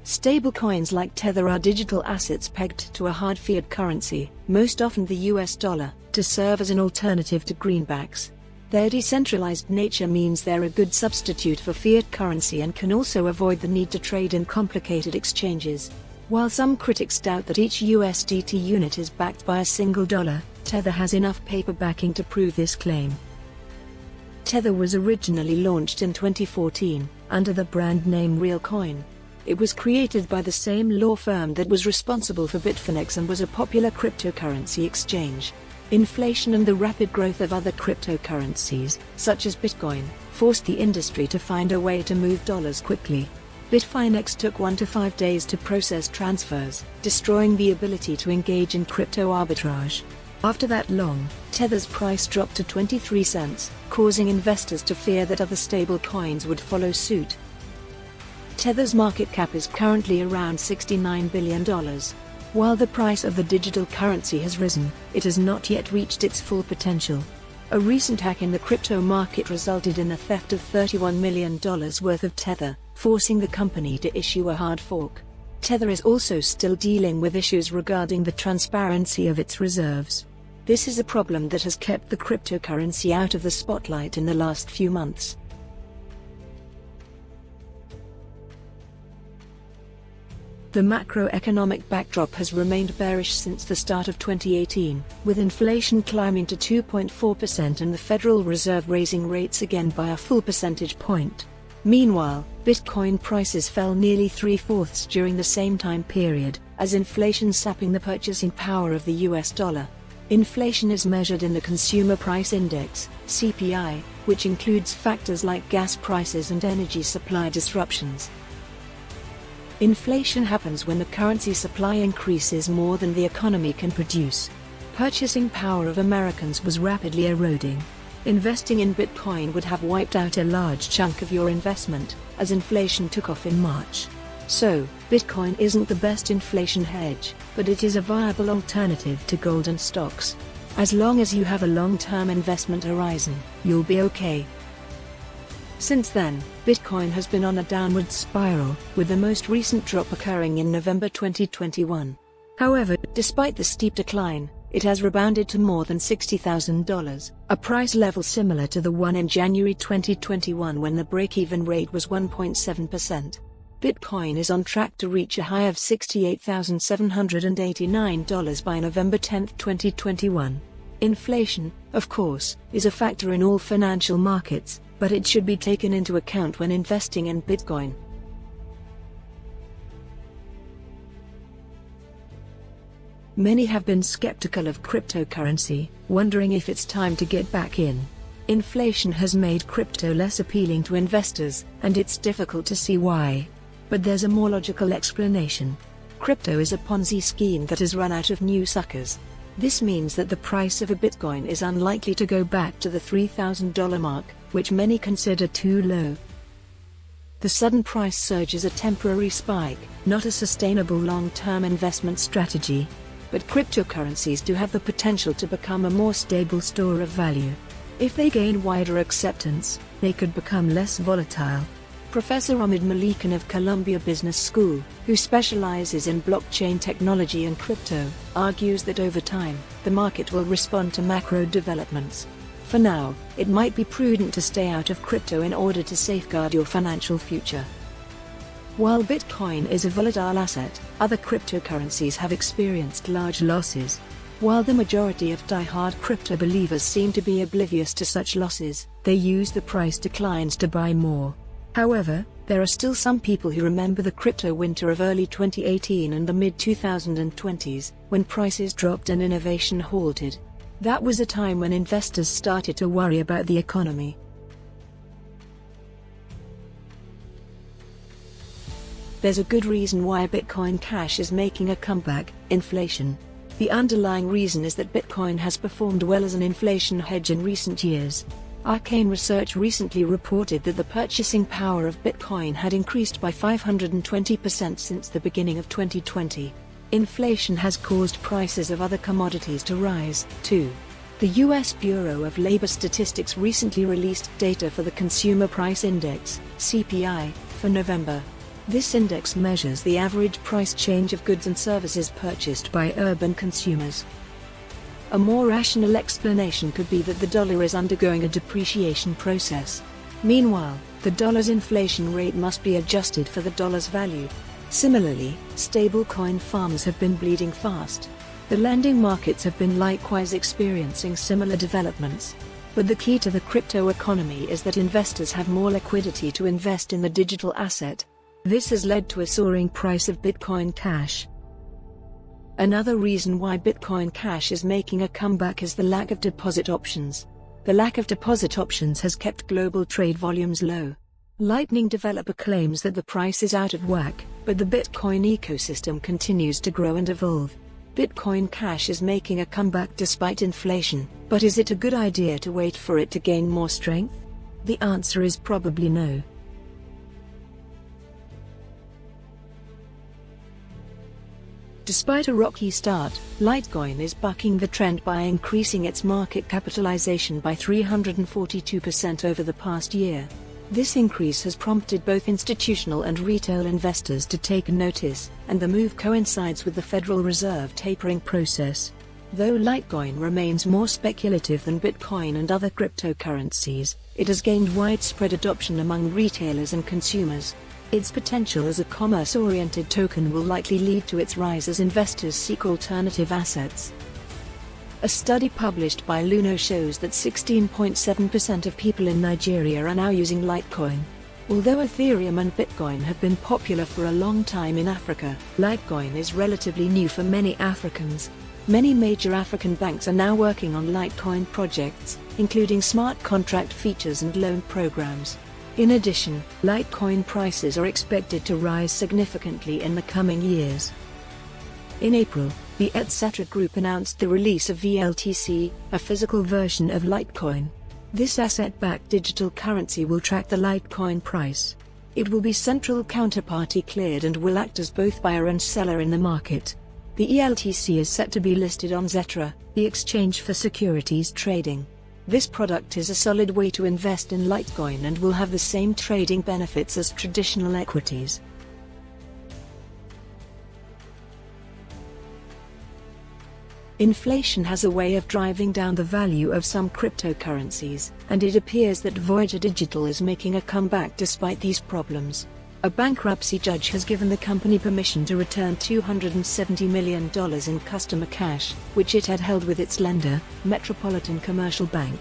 Stablecoins like Tether are digital assets pegged to a hard fiat currency, most often the US dollar, to serve as an alternative to greenbacks. Their decentralized nature means they're a good substitute for fiat currency and can also avoid the need to trade in complicated exchanges. While some critics doubt that each USDT unit is backed by a single dollar, Tether has enough paper backing to prove this claim. Tether was originally launched in 2014, under the brand name RealCoin. It was created by the same law firm that was responsible for Bitfinex and was a popular cryptocurrency exchange. Inflation and the rapid growth of other cryptocurrencies, such as Bitcoin, forced the industry to find a way to move dollars quickly. Bitfinex took 1 to 5 days to process transfers, destroying the ability to engage in crypto arbitrage. After that long, Tether's price dropped to 23 cents, causing investors to fear that other stable coins would follow suit. Tether's market cap is currently around $69 billion. While the price of the digital currency has risen, it has not yet reached its full potential. A recent hack in the crypto market resulted in the theft of $31 million worth of Tether, forcing the company to issue a hard fork. Tether is also still dealing with issues regarding the transparency of its reserves. This is a problem that has kept the cryptocurrency out of the spotlight in the last few months. The macroeconomic backdrop has remained bearish since the start of 2018, with inflation climbing to 2.4% and the Federal Reserve raising rates again by a full percentage point. Meanwhile, Bitcoin prices fell nearly 3/4 during the same time period, as inflation sapping the purchasing power of the US dollar. Inflation is measured in the Consumer Price Index, CPI, which includes factors like gas prices and energy supply disruptions. Inflation happens when the currency supply increases more than the economy can produce. Purchasing power of Americans was rapidly eroding. Investing in Bitcoin would have wiped out a large chunk of your investment, as inflation took off in March. So, Bitcoin isn't the best inflation hedge, but it is a viable alternative to gold and stocks. As long as you have a long-term investment horizon, you'll be okay. Since then, Bitcoin has been on a downward spiral, with the most recent drop occurring in November 2021. However, despite the steep decline, it has rebounded to more than $60,000, a price level similar to the one in January 2021 when the break-even rate was 1.7%. Bitcoin is on track to reach a high of $68,789 by November 10, 2021. Inflation, of course, is a factor in all financial markets, but it should be taken into account when investing in Bitcoin. Many have been skeptical of cryptocurrency, wondering if it's time to get back in. Inflation has made crypto less appealing to investors, and it's difficult to see why. But there's a more logical explanation. Crypto is a Ponzi scheme that has run out of new suckers. This means that the price of a Bitcoin is unlikely to go back to the $3,000 mark, which many consider too low. The sudden price surge is a temporary spike, not a sustainable long-term investment strategy. But cryptocurrencies do have the potential to become a more stable store of value. If they gain wider acceptance, they could become less volatile. Professor Ahmed Malikan of Columbia Business School, who specializes in blockchain technology and crypto, argues that over time, the market will respond to macro developments. For now, it might be prudent to stay out of crypto in order to safeguard your financial future. While Bitcoin is a volatile asset, other cryptocurrencies have experienced large losses. While the majority of die-hard crypto believers seem to be oblivious to such losses, they use the price declines to buy more. However, there are still some people who remember the crypto winter of early 2018 and the mid-2020s, when prices dropped and innovation halted. That was a time when investors started to worry about the economy. There's a good reason why Bitcoin Cash is making a comeback: inflation. The underlying reason is that Bitcoin has performed well as an inflation hedge in recent years. Arcane Research recently reported that the purchasing power of Bitcoin had increased by 520% since the beginning of 2020. Inflation has caused prices of other commodities to rise, too. The U.S. Bureau of Labor Statistics recently released data for the Consumer Price Index, CPI, for November. This index measures the average price change of goods and services purchased by urban consumers. A more rational explanation could be that the dollar is undergoing a depreciation process. Meanwhile, the dollar's inflation rate must be adjusted for the dollar's value. Similarly, stablecoin farms have been bleeding fast. The lending markets have been likewise experiencing similar developments. But the key to the crypto economy is that investors have more liquidity to invest in the digital asset. This has led to a soaring price of Bitcoin Cash. Another reason why Bitcoin Cash is making a comeback is the lack of deposit options. The lack of deposit options has kept global trade volumes low. Lightning developer claims that the price is out of whack, but the Bitcoin ecosystem continues to grow and evolve. Bitcoin Cash is making a comeback despite inflation, but is it a good idea to wait for it to gain more strength? The answer is probably no. Despite a rocky start, Litecoin is bucking the trend by increasing its market capitalization by 342% over the past year. This increase has prompted both institutional and retail investors to take notice, and the move coincides with the Federal Reserve tapering process. Though Litecoin remains more speculative than Bitcoin and other cryptocurrencies, it has gained widespread adoption among retailers and consumers. Its potential as a commerce-oriented token will likely lead to its rise as investors seek alternative assets. A study published by Luno shows that 16.7% of people in Nigeria are now using Litecoin. Although Ethereum and Bitcoin have been popular for a long time in Africa, Litecoin is relatively new for many Africans. Many major African banks are now working on Litecoin projects, including smart contract features and loan programs. In addition, Litecoin prices are expected to rise significantly in the coming years. In April, the Etc. Group announced the release of VLTC, a physical version of Litecoin. This asset-backed digital currency will track the Litecoin price. It will be central counterparty cleared and will act as both buyer and seller in the market. The ELTC is set to be listed on Zetra, the exchange for securities trading. This product is a solid way to invest in Litecoin and will have the same trading benefits as traditional equities. Inflation has a way of driving down the value of some cryptocurrencies, and it appears that Voyager Digital is making a comeback despite these problems. A bankruptcy judge has given the company permission to return $270 million in customer cash, which it had held with its lender, Metropolitan Commercial Bank.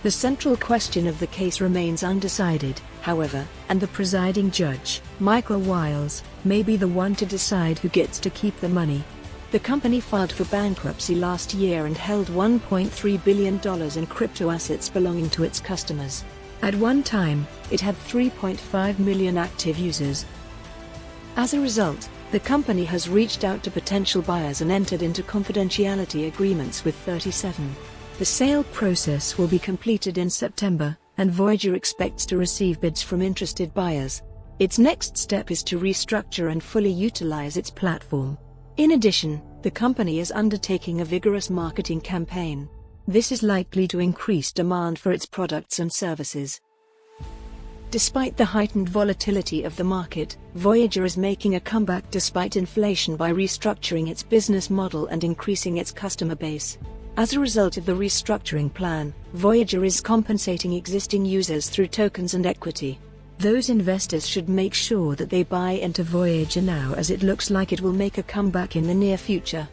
The central question of the case remains undecided, however, and the presiding judge, Michael Wiles, may be the one to decide who gets to keep the money. The company filed for bankruptcy last year and held $1.3 billion in crypto assets belonging to its customers. At one time, it had 3.5 million active users. As a result, the company has reached out to potential buyers and entered into confidentiality agreements with 37. The sale process will be completed in September, and Voyager expects to receive bids from interested buyers. Its next step is to restructure and fully utilize its platform. In addition, the company is undertaking a vigorous marketing campaign. This is likely to increase demand for its products and services. Despite the heightened volatility of the market, Voyager is making a comeback despite inflation by restructuring its business model and increasing its customer base. As a result of the restructuring plan, Voyager is compensating existing users through tokens and equity. Those investors should make sure that they buy into Voyager now, as it looks like it will make a comeback in the near future.